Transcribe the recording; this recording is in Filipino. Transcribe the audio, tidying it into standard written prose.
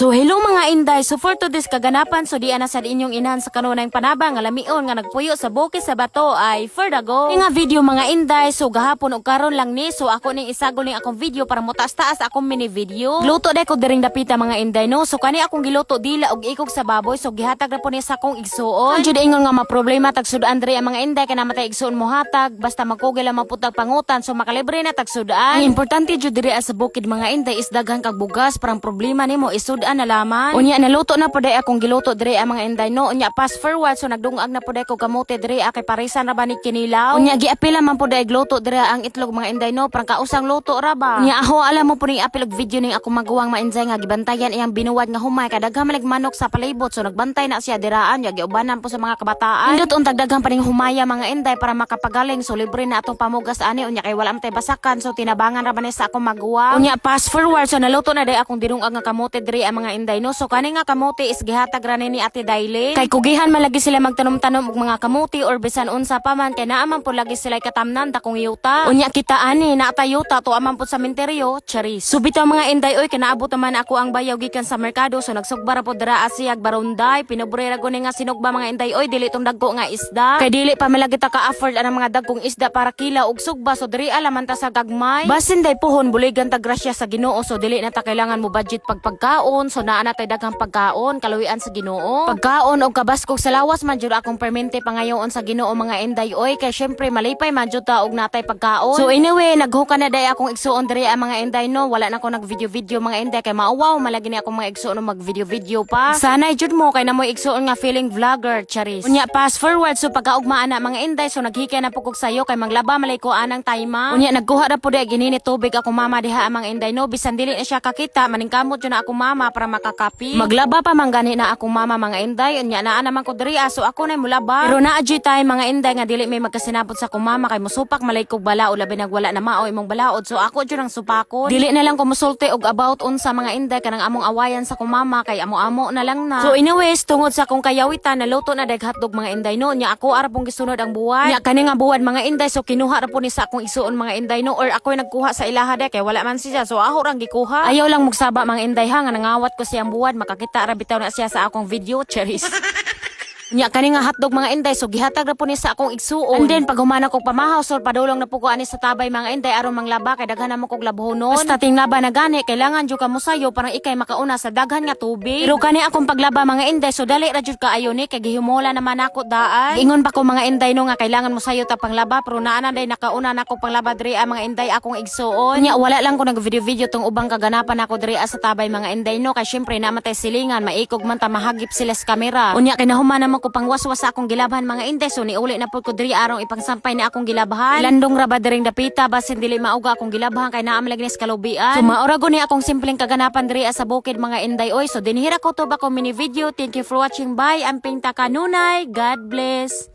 So hello mga inday, so for today's kaganapan, so di ana sa inyong inahan sa kanunay panabang nga lamion nga nagpuyo sa bukid sa bato ay for the go. Nga video mga inday, so gahapon og karon lang ni, so ako ning isagol ning akong video para motaas-taas akong mini video. Luto day ko diring dapita mga inday no, so kani akong giluto dila og ikog sa baboy, so gihatag na po ni sa akong igsuon. Jud ingon nga maproblema tag sudan diri ang mga inday kay namatay igsuon mo hatag, basta magkugil lang maputag pangutan, so makalibre na tag sudan. Ang importante jud diri sa bukid mga inday is daghan kag bugas, parang problema nimo is sudan na laman. Unya naluto na poday akong giluto diri ang mga inday no. Unya fast forward so nagdungag na poday ko kamote diri kay parisan ra ba ni kinilaw. Unya giapila man poday gluto diri ang itlog mga inday no, parang kausang luto ra ba. Unya aho alam mo po ni apil og video ning akong maguwang mainday nga gibantayan iyang binuwad nga humay kay daghan malig manok sa palibot, so nagbantay na siya diraan ya giubanan po sa mga kabataan. Indot untag daghan pa ning humaya mga inday para makapagaling, so libre na atong pamugas ani. Unya kay wala man tay basakan, so tinabangan ra ba ni sa akong maguwang. Unya fast forward so naluto na day akong dinungag nga kamote diri ang mga inday no. So kani nga kamote is gihatag ra ni Ate Daily. Kay kugihan man lagi sila magtanom-tanom og mga kamote or bisan unsa pa man kay naa man po lagi sila katamnan dakong yuta. Unya kita ani na tayuta to aman po sa sementeryo, charis. So bitaw mga inday oy kinaabot man ako ang bayaw gikan sa merkado, so nagsugba ra po dira asiyag barunday. Pinobre ra guni nga sinugba mga inday oy dili tong dagko nga isda. Kay dili pa malagi ta ka-afford ang mga dagkong isda para kila og sugba, so diri alaman ta sa gagmay. Basin day pohon buligan ta grasya sa Ginoo, so dili na ta kailangan mo budget pagpagkaon, so naa na tay daghang pagkaon kaluwian sa Ginoo. Pagkaon og kabaskog sa lawas man jud akong permente pangayoon sa Ginoo mga inday oy, kay syempre malipay man jud ta og natay pagkaon. So anyway naghuka na day akong igsuon diri ang mga inday no. Wala na ko nag video mga inday kay maawaw malagi ni akong mga igsuon no mag video pa. Sanay jud mo kay namoy igsuon nga feeling vlogger charis. Unya fast forward so pagkaugmaan na mga inday, so naghikay na pugog sayo kay maglaba malay ko anang tayma. Unya nagkuha ra pud ay ginini tubig ako mama diha ang mga inday no, bisan dili na siya kakita maningkamot jud na akong mama para makakapi. Maglaba pa man gani na akong mama mga inday. Unya naa naman ko diri so ako na mulaba. Pero naa jud tay mga inday nga dili may magkasinabot sa akong mama kay mosupak malay kog balaod labi nagwala na mao imong balaod, so ako jud ang supakon. Dili na lang ko mosulti og about unsa mga inday kanang among awayan sa akong mama kay amo-amo na lang na. So anyways tungod sa akong kayawitan naluto na dag hotdog mga inday no. Nya ako ara pong gisunod ang buwan. Nya kani nga buwan mga inday, so kinuha ra po ni sa akong isuon mga inday no, or ako nagkuha sa ilaha de kay wala man siya, so ako rang gikuha. Ayaw lang mugsaba mga inday ha nga nangawat ko siyang buwan, makakita ra bitaw na siya sa akong video charis. Nya kani nga hotdog mga inday, so gihatag ra po ni sa akong igsuon. And then pag humana kog pamahaw, so padulong na po ko ani sa tabay mga inday aron manglaba kay daghan na mo kog labhonon. Basta tinglaba na gani kailangan jud ka mosayo parang ikay makauna sa daghan nga tubig. Pero kani akong paglaba mga inday, so dali ra jud kaayo ni kay gihimola naman ako daan. Ingon pa ko mga inday no nga kailangan mosayo ta panglaba, pero naa na day nakauna nako panglaba diri mga inday akong igsuon. Nya wala lang ko nag video tong ubang kaganapan ako diri sa tabay mga inday no, kay syempre namatay silingan maikog man ta mahagip sila sa kamera. Unya kay nahumana ko pangwaswas sa akong gilabahan mga inday, so niuli na pud ko diri arong ipangsampay ni akong gilabahan. Landong ra ba diring dapita basin dili mauga akong gilabahan kay naa malagi ni sa kalubian. So maura guni akong simpleng kaganapan diri sa bukid mga inday oy. So dinhira ko to ba ko mini video. Thank you for watching. Bye. Amping ta kanunay. God bless.